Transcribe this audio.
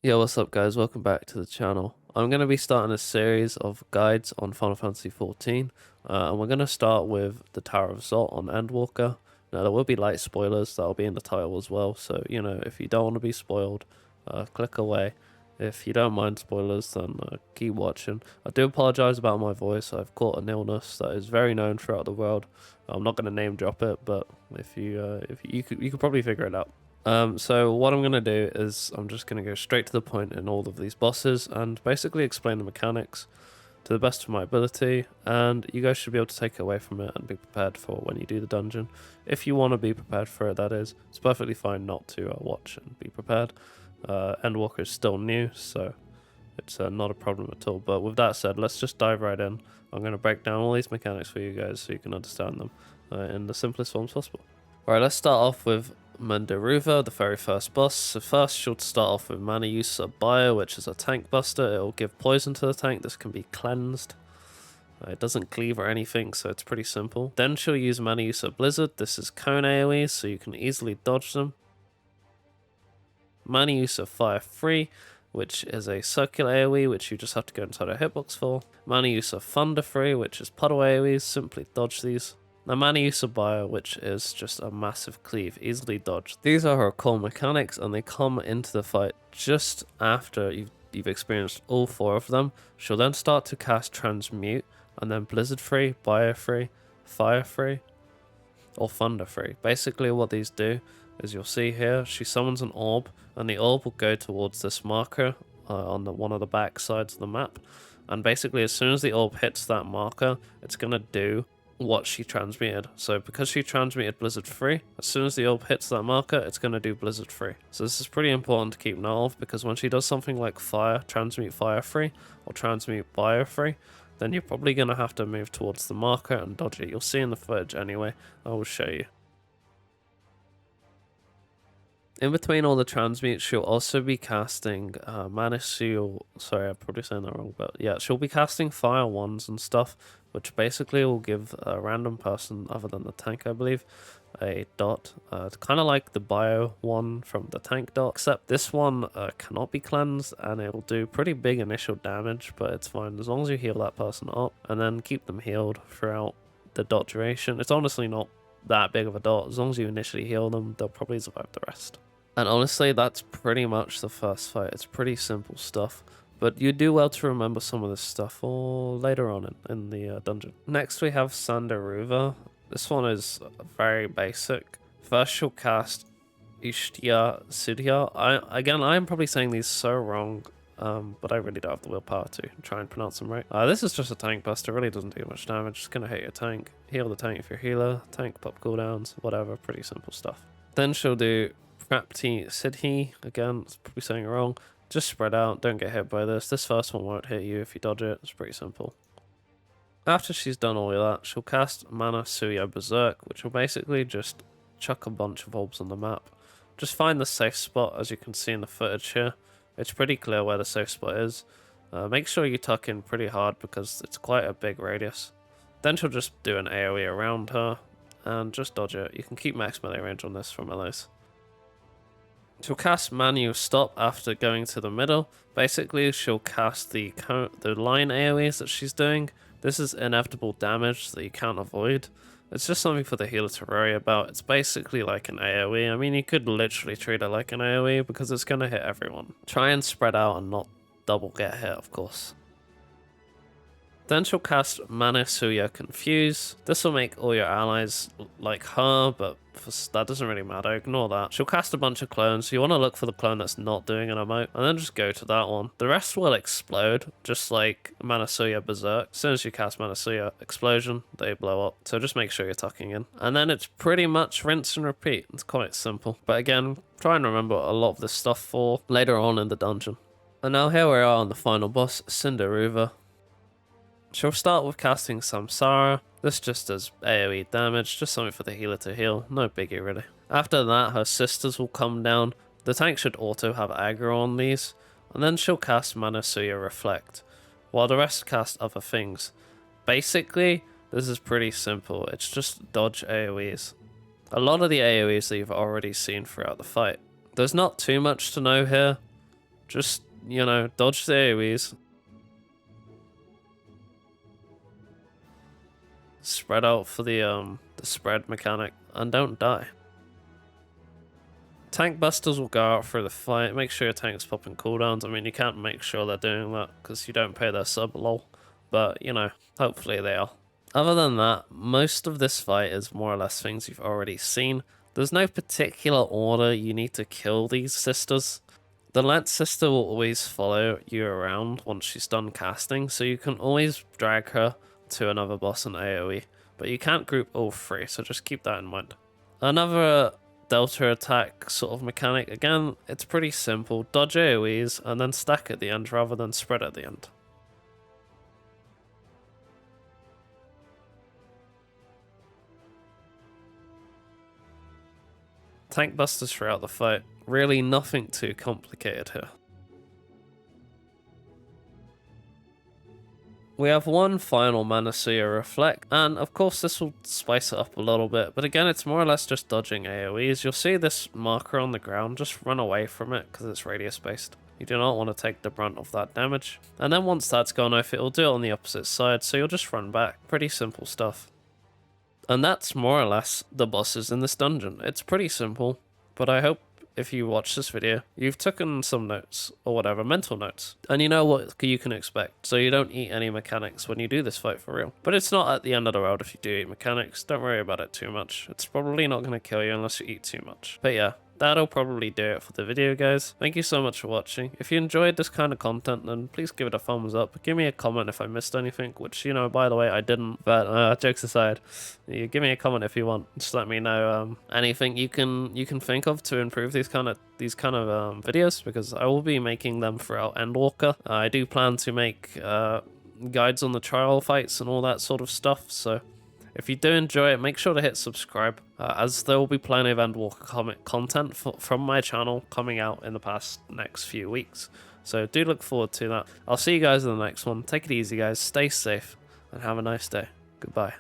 Yo, what's up guys? Welcome back to the channel. I'm going to be starting a series of guides on Final Fantasy XIV, and we're going to start with the Tower of Zot on Endwalker. Now there will be light spoilers, that'll be in the title as well, so if you don't want to be spoiled, click away. If you don't mind spoilers, then keep watching. I do apologise about my voice. I've caught an illness that is very known throughout the world. I'm not going to name drop it, but if you could probably figure it out. So what I'm going to do is I'm just going to go straight to the point in all of these bosses and basically explain the mechanics to the best of my ability, and you guys should be able to take away from it and be prepared for when you do the dungeon. If you want to be prepared for it, that is. It's perfectly fine not to watch and be prepared. Endwalker is still new, so it's not a problem at all. But with that said, let's just dive right in. I'm going to break down all these mechanics for you guys so you can understand them in the simplest forms possible. Alright, let's start off with Mandaruva, the very first boss. So first she'll start off with Mana User Bio, which is a tank buster. It'll give poison to the tank. This can be cleansed. It doesn't cleave or anything, so it's pretty simple. Then she'll use Mana User Blizzard. This is cone AoE, so you can easily dodge them. Mana User Fire Free, which is a circular AoE, which you just have to go inside a hitbox for. Mana User Thunder Free, which is puddle AoEs. Simply dodge these. Now Mana User Bio, which is just a massive cleave, easily dodged. These are her core mechanics, and they come into the fight just after you've experienced all four of them. She'll then start to cast Transmute, and then Blizzard Free, Bio Free, Fire Free, or Thunder Free. Basically what these do is, you'll see here, she summons an orb, and the orb will go towards this marker on one of the back sides of the map. And basically as soon as the orb hits that marker, it's going to do what she transmuted. So because she transmuted Blizzard Free, as soon as the orb hits that marker, it's going to do Blizzard Free. So this is pretty important to keep note of, because when she does something like Fire, Transmute Fire Free, or Transmute Bio Free, then you're probably going to have to move towards the marker and dodge it. You'll see in the footage anyway. I will show you. In between all the transmutes, she'll also be casting sorry, I'm probably saying that wrong, but yeah, she'll be casting Fire Wands and stuff, which basically will give a random person, other than the tank, I believe, a dot. Kind of like the Bio one from the tank dot, except this one cannot be cleansed, and it will do pretty big initial damage, but it's fine as long as you heal that person up, and then keep them healed throughout the dot duration. It's honestly not that big of a dot. As long as you initially heal them, they'll probably survive the rest. And honestly, that's pretty much the first fight. It's pretty simple stuff, but you do well to remember some of this stuff for later on in the dungeon. Next we have Sandaruva. This one is very basic. First she'll cast Ishtia Sudhya. I'm probably saying these so wrong, but I really don't have the willpower to try and pronounce them right. This is just a tank buster, really doesn't do much damage. Just gonna hit your tank, heal the tank if you're a healer, tank pop cooldowns, whatever, pretty simple stuff. Then she'll do Prapti Siddhi, again, it's probably saying it wrong. Just spread out, don't get hit by this. This first one won't hit you if you dodge it, it's pretty simple. After she's done all of that, she'll cast Mana Suya Berserk, which will basically just chuck a bunch of orbs on the map. Just find the safe spot, as you can see in the footage here. It's pretty clear where the safe spot is. Make sure you tuck in pretty hard because it's quite a big radius. Then she'll just do an AoE around her, and just dodge it. You can keep max melee range on this from melees. She'll cast Manu Stop after going to the middle. Basically, she'll cast the line AoEs that she's doing. This is inevitable damage that you can't avoid. It's just something for the healer to worry about. It's basically like an AoE. I mean, you could literally treat it like an AoE because it's going to hit everyone. Try and spread out and not double get hit, of course. Then she'll cast Manasuya Confuse. This will make all your allies like her, but that doesn't really matter, ignore that. She'll cast a bunch of clones, so you want to look for the clone that's not doing an emote, and then just go to that one. The rest will explode, just like Manasuya Berserk. As soon as you cast Manasuya Explosion, they blow up, so just make sure you're tucking in. And then it's pretty much rinse and repeat. It's quite simple. But again, try and remember a lot of this stuff for later on in the dungeon. And now here we are on the final boss, Cinderuva. She'll start with casting Samsara. This just does AoE damage, just something for the healer to heal, no biggie really. After that, her sisters will come down. The tank should auto have aggro on these, and then she'll cast Manasuya Reflect, while the rest cast other things. Basically, this is pretty simple, it's just dodge AoEs. A lot of the AoEs that you've already seen throughout the fight. There's not too much to know here. Just, you know, dodge the AoEs. Spread out for the spread mechanic, and don't die. Tank busters will go out through the fight. Make sure your tank's popping cooldowns. I mean, you can't make sure they're doing that because you don't pay their sub lol. But, you know, hopefully they are. Other than that, most of this fight is more or less things you've already seen. There's no particular order you need to kill these sisters. The Lance sister will always follow you around once she's done casting, so you can always drag her to another boss in AoE, but you can't group all three, so just keep that in mind. Another Delta attack sort of mechanic, again, it's pretty simple. Dodge AoEs and then stack at the end rather than spread at the end. Tank busters throughout the fight. Really nothing too complicated here. We have one final Manasuya Reflect, and of course this will spice it up a little bit, but again it's more or less just dodging AoEs. You'll see this marker on the ground, just run away from it because it's radius based. You do not want to take the brunt of that damage. And then once that's gone off, it'll do it on the opposite side, so you'll just run back. Pretty simple stuff. And that's more or less the bosses in this dungeon. It's pretty simple, but I hope if you watch this video, you've taken some notes, or whatever, mental notes, and you know what you can expect, so you don't eat any mechanics when you do this fight for real. But it's not at the end of the world if you do eat mechanics, don't worry about it too much. It's probably not going to kill you unless you eat too much. But yeah, that'll probably do it for the video, guys. Thank you so much for watching. If you enjoyed this kind of content, then please give it a thumbs up. Give me a comment if I missed anything, which, you know, by the way, I didn't. But jokes aside, you give me a comment if you want. Just let me know anything you can think of to improve these kind of videos, because I will be making them throughout Endwalker. I do plan to make guides on the trial fights and all that sort of stuff. So if you do enjoy it, make sure to hit subscribe, as there will be plenty of Endwalker content from my channel coming out in the next few weeks. So do look forward to that. I'll see you guys in the next one. Take it easy, guys. Stay safe, and have a nice day. Goodbye.